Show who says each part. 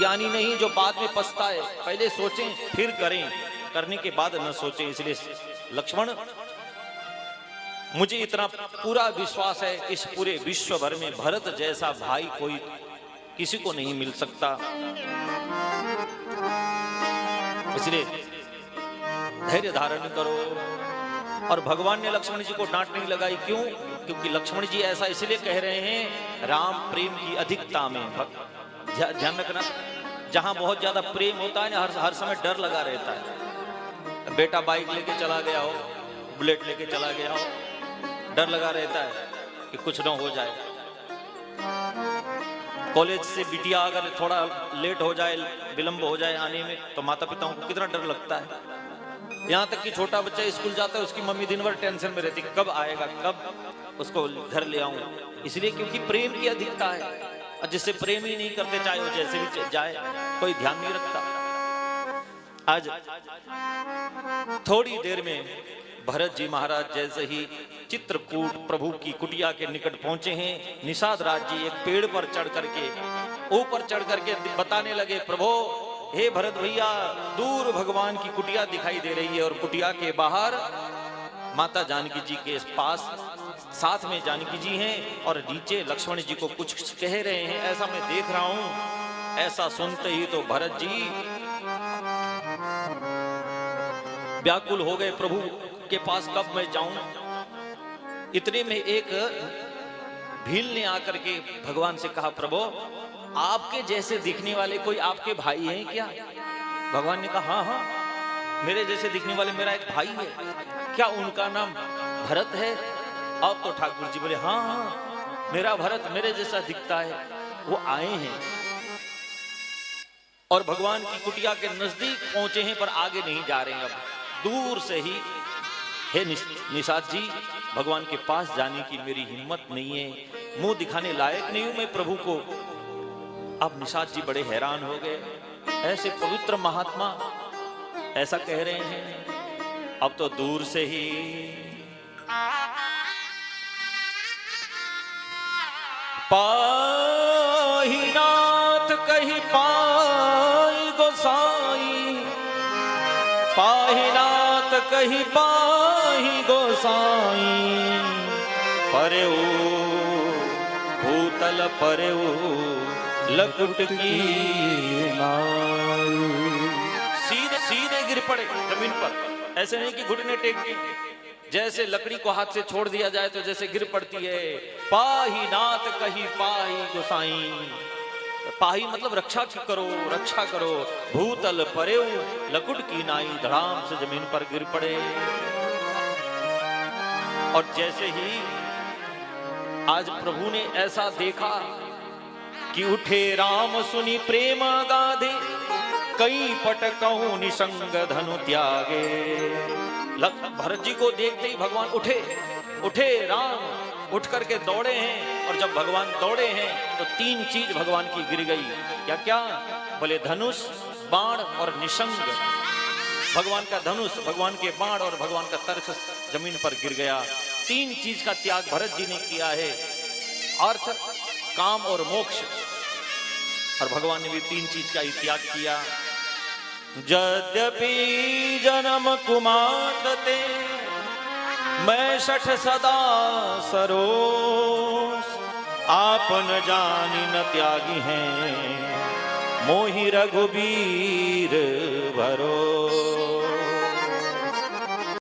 Speaker 1: ज्ञानी नहीं जो बाद में पछताए, पहले सोचें फिर करें, करने के बाद न सोचें। इसलिए लक्ष्मण, मुझे इतना पूरा विश्वास है इस पूरे विश्व भर में भरत जैसा भाई कोई किसी को नहीं मिल सकता। इसलिए धैर्य धारण करो। और भगवान ने लक्ष्मण जी को डांट नहीं लगाई, क्यों? क्योंकि लक्ष्मण जी ऐसा इसलिए कह रहे हैं राम प्रेम की अधिकता में। ध्यान रखना, जहां बहुत ज्यादा प्रेम होता है ना, हर समय डर लगा रहता है। बेटा बाइक लेके चला गया हो, बुलेट लेके चला गया हो, डर लगा रहता है कि कुछ ना हो जाए। कॉलेज से बिटिया अगर थोड़ा लेट हो जाए, विलंब हो जाए आने में, तो माता पिताओं को कितना डर लगता है। यहाँ तक कि छोटा बच्चा स्कूल जाता है, उसकी मम्मी दिन भर टेंशन में रहती, कब आएगा, कब उसको घर ले आऊं। इसलिए क्योंकि प्रेम की अधिकता है, और जिससे प्रेम ही नहीं करते, चाहे वो जैसे भी जाए, कोई ध्यान नहीं रखता। आज थोड़ी देर में भरत जी महाराज जैसे ही चित्रकूट प्रभु की कुटिया के निकट पहुंचे हैं, निषाद राज जी एक पेड़ पर चढ़ करके, ऊपर चढ़ करके बताने लगे, प्रभु हे भरत भैया, दूर भगवान की कुटिया दिखाई दे रही है, और कुटिया के बाहर माता जानकी जी के पास साथ में जानकी जी हैं, और नीचे लक्ष्मण जी को कुछ कह रहे हैं, ऐसा मैं देख रहा हूं। ऐसा सुनते ही तो भरत जी व्याकुल हो गए, प्रभु के पास कब मैं जाऊं। इतने में एक भील ने आकर के भगवान से कहा, प्रभु आपके जैसे दिखने वाले कोई आपके भाई हैं क्या? भगवान ने कहा, हाँ हाँ, मेरे जैसे दिखने वाले मेरा एक भाई है। क्या उनका नाम भरत है? अब तो ठाकुर जी बोले, हाँ हाँ, मेरा भरत मेरे जैसा दिखता है, वो आए हैं। और भगवान की कुटिया के नजदीक पहुंचे हैं, पर आगे नहीं जा रहे हैं। अब दूर से ही, हे निषाद जी, भगवान के पास जाने की मेरी हिम्मत नहीं है, मुंह दिखाने लायक नहीं हूं मैं प्रभु को। अब निषाद जी बड़े हैरान हो गए, ऐसे पवित्र महात्मा ऐसा कह रहे हैं। अब तो दूर से ही पाहि नाथ कहि पाई गोसाई, पाहि नाथ कहि पाहि गोसाई, परेऊ भूतल परेऊ लकुट की नाई। सीधे सीधे गिर पड़े जमीन पर, ऐसे नहीं कि घुटने टेक के, जैसे लकड़ी को हाथ से छोड़ दिया जाए तो जैसे गिर पड़ती है। पाही नाथ कही पाही गोसाई, पाही मतलब रक्षा करो, रक्षा करो। भूतल परेऊ लकुट की नाई, धड़ाम से जमीन पर गिर पड़े। और जैसे ही आज प्रभु ने ऐसा देखा कि उठे राम सुनी प्रेम गाधे, कई पटकऊ निसंग धनु त्यागे। भरत जी को देखते ही भगवान उठे, उठे राम उठ करके दौड़े हैं। और जब भगवान दौड़े हैं तो तीन चीज भगवान की गिर गई। क्या क्या? बोले धनुष, बाण और निशंग। भगवान का धनुष, भगवान के बाण और भगवान का तरस जमीन पर गिर गया। तीन चीज का त्याग भरत जी ने किया है, अर्थ, काम और मोक्ष। और भगवान ने भी तीन चीज का ही त्याग किया। यद्यपि जन्म कुमाते मैं सठ सदा सरोस, आपन जानी न त्यागी हैं मोहि रघुबीर भरो।